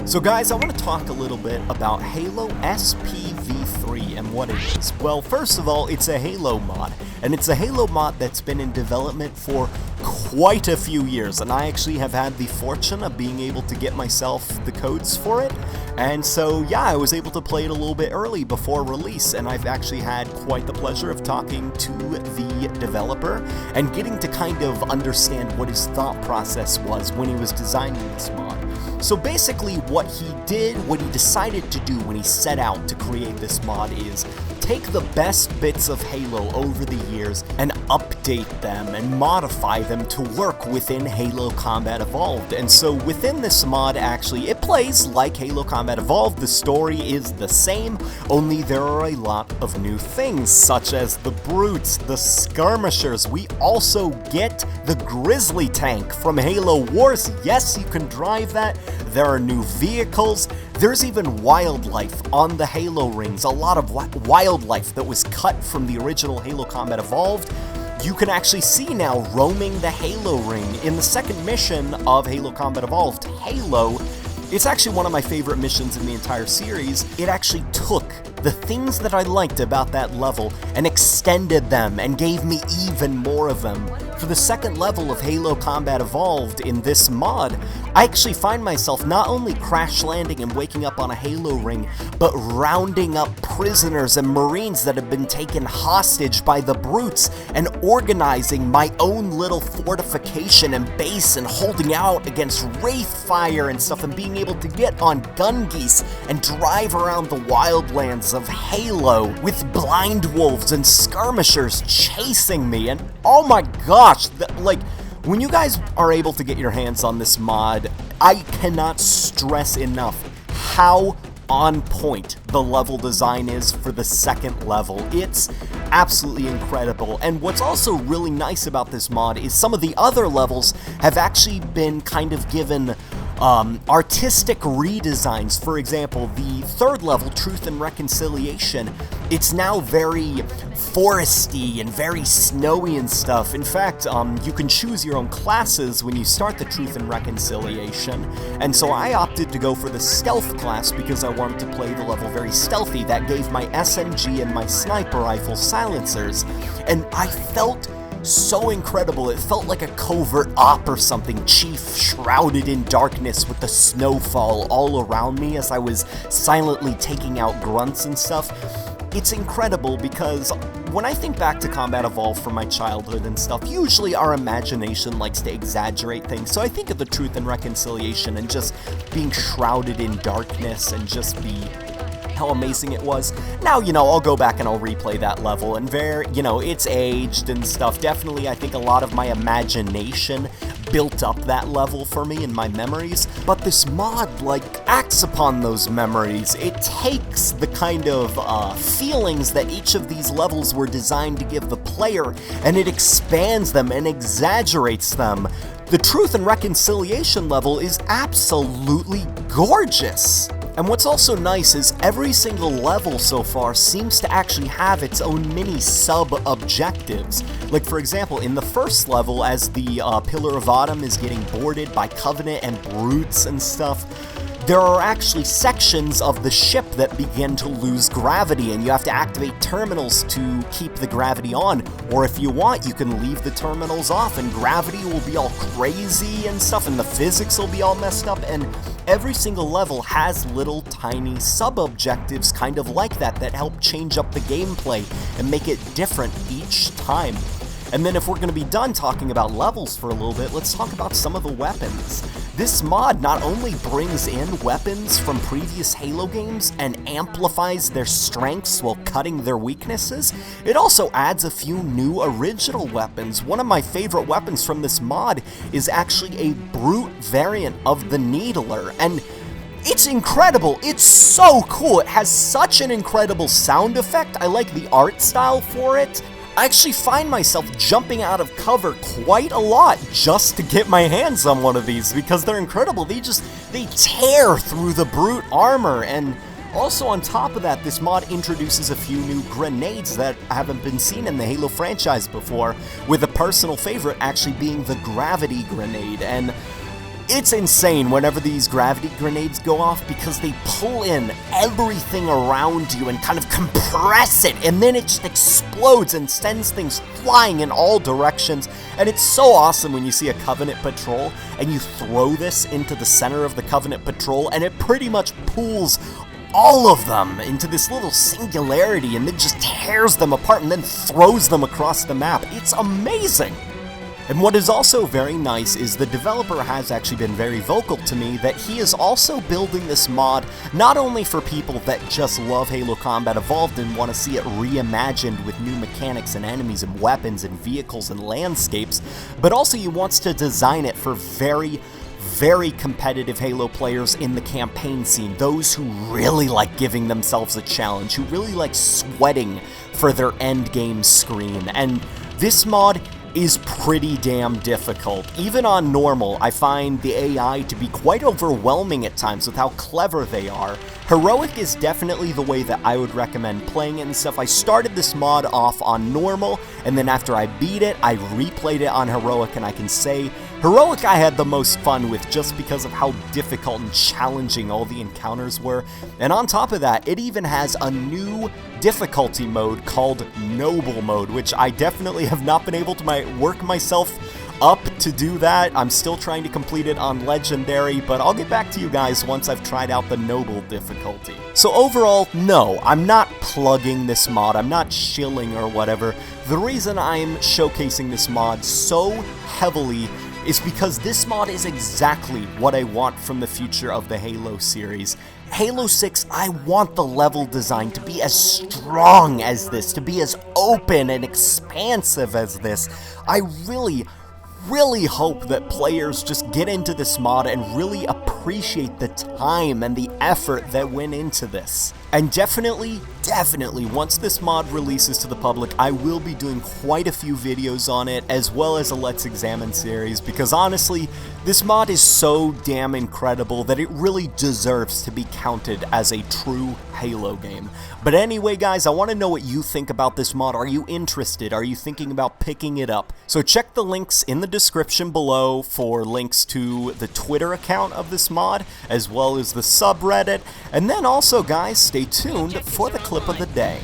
So guys, I want to talk a little bit about Halo SPV3 and what it is. Well, first of all, it's a Halo mod, and it's a Halo mod that's been in development for quite a few years, and I actually have had the fortune of being able to get myself the codes for it, and so yeah, I was able to play it a little bit early before release, and I've actually had quite the pleasure of talking to the developer and getting to kind of understand what his thought process was when he was designing this mod. So basically what he did, what he decided to do when he set out to create this mod is take the best bits of Halo over the years and update them and modify them to work within Halo Combat Evolved. And so within this mod, actually, it plays like Halo Combat Evolved. The story is the same, only there are a lot of new things, such as the Brutes, the Skirmishers. We also get the Grizzly tank from Halo Wars. Yes, you can drive that. There are new vehicles. There's even wildlife on the Halo rings, a lot of wildlife that was cut from the original Halo Combat Evolved. You can actually see now roaming the Halo ring in the second mission of Halo Combat Evolved, Halo. It's actually one of my favorite missions in the entire series. It actually took the things that I liked about that level and extended them and gave me even more of them. For the second level of Halo Combat Evolved in this mod, I actually find myself not only crash landing and waking up on a Halo ring, but rounding up prisoners and Marines that have been taken hostage by the Brutes and organizing my own little fortification and base and holding out against Wraith fire and stuff and being able to get on gun geese and drive around the wildlands of Halo with blind wolves and skirmishers chasing me. And oh my gosh, like, when you guys are able to get your hands on this mod, I cannot stress enough how on point the level design is for the second level. It's absolutely incredible. And what's also really nice about this mod is some of the other levels have actually been kind of given artistic redesigns. For example, the third level, Truth and Reconciliation, it's now very foresty and very snowy and stuff. In fact, you can choose your own classes when you start the Truth and Reconciliation, and so I opted to go for the Stealth class because I wanted to play the level very stealthy. That gave my SMG and my sniper rifle silencers, and I felt so incredible. It felt like a covert op or something, chief shrouded in darkness with the snowfall all around me as I was silently taking out grunts and stuff. It's incredible because when I think back to Combat Evolved from my childhood and stuff, usually our imagination likes to exaggerate things, so I think of the Truth and Reconciliation and just being shrouded in darkness and just how amazing it was. Now, I'll go back and I'll replay that level, and it's aged and stuff. Definitely, I think a lot of my imagination built up that level for me in my memories, but this mod, acts upon those memories. It takes the kind of feelings that each of these levels were designed to give the player, and it expands them and exaggerates them. The Truth and Reconciliation level is absolutely gorgeous. And what's also nice is every single level so far seems to actually have its own mini sub-objectives. Like, for example, in the first level, as the Pillar of Autumn is getting boarded by Covenant and Brutes and stuff, there are actually sections of the ship that begin to lose gravity, and you have to activate terminals to keep the gravity on. Or if you want, you can leave the terminals off, and gravity will be all crazy and stuff, and the physics will be all messed up, and every single level has little tiny sub-objectives kind of like that help change up the gameplay and make it different each time. And then if we're going to be done talking about levels for a little bit, let's talk about some of the weapons. This mod not only brings in weapons from previous Halo games and amplifies their strengths while cutting their weaknesses, it also adds a few new original weapons. One of my favorite weapons from this mod is actually a Brute variant of the Needler, and it's incredible. It's so cool. It has such an incredible sound effect. I like the art style for it. I actually find myself jumping out of cover quite a lot just to get my hands on one of these because they're incredible. They tear through the Brute armor, and also on top of that, this mod introduces a few new grenades that haven't been seen in the Halo franchise before, with a personal favorite actually being the gravity grenade. And It's insane whenever these gravity grenades go off because they pull in everything around you and kind of compress it, and then it just explodes and sends things flying in all directions. And it's so awesome when you see a Covenant patrol and you throw this into the center of the Covenant patrol and it pretty much pulls all of them into this little singularity and then just tears them apart and then throws them across the map. It's amazing! And what is also very nice is the developer has actually been very vocal to me that he is also building this mod not only for people that just love Halo Combat Evolved and want to see it reimagined with new mechanics and enemies and weapons and vehicles and landscapes, but also he wants to design it for very competitive Halo players in the campaign scene, those who really like giving themselves a challenge, who really like sweating for their end game screen. And this mod is pretty damn difficult. Even on normal, I find the AI to be quite overwhelming at times with how clever they are. Heroic is definitely the way that I would recommend playing it and stuff. I started this mod off on normal, and then after I beat it, I replayed it on Heroic, and I can say Heroic I had the most fun with just because of how difficult and challenging all the encounters were. And on top of that, it even has a new difficulty mode called Noble Mode, which I definitely have not been able to work myself up to do that. I'm still trying to complete it on Legendary, but I'll get back to you guys once I've tried out the Noble difficulty. So overall, no, I'm not plugging this mod, I'm not shilling or whatever. The reason I'm showcasing this mod so heavily is because this mod is exactly what I want from the future of the Halo series. Halo 6, I want the level design to be as strong as this, to be as open and expansive as this. I really hope that players just get into this mod and really appreciate the time and the effort that went into this. And definitely, once this mod releases to the public, I will be doing quite a few videos on it, as well as a Let's Examine series, because honestly, this mod is so damn incredible that it really deserves to be counted as a true Halo game. But anyway, guys, I want to know what you think about this mod. Are you interested? Are you thinking about picking it up? So check the links in the description below for links to the Twitter account of this mod, as well as the subreddit. And then also, guys, stay tuned for the clip of the day.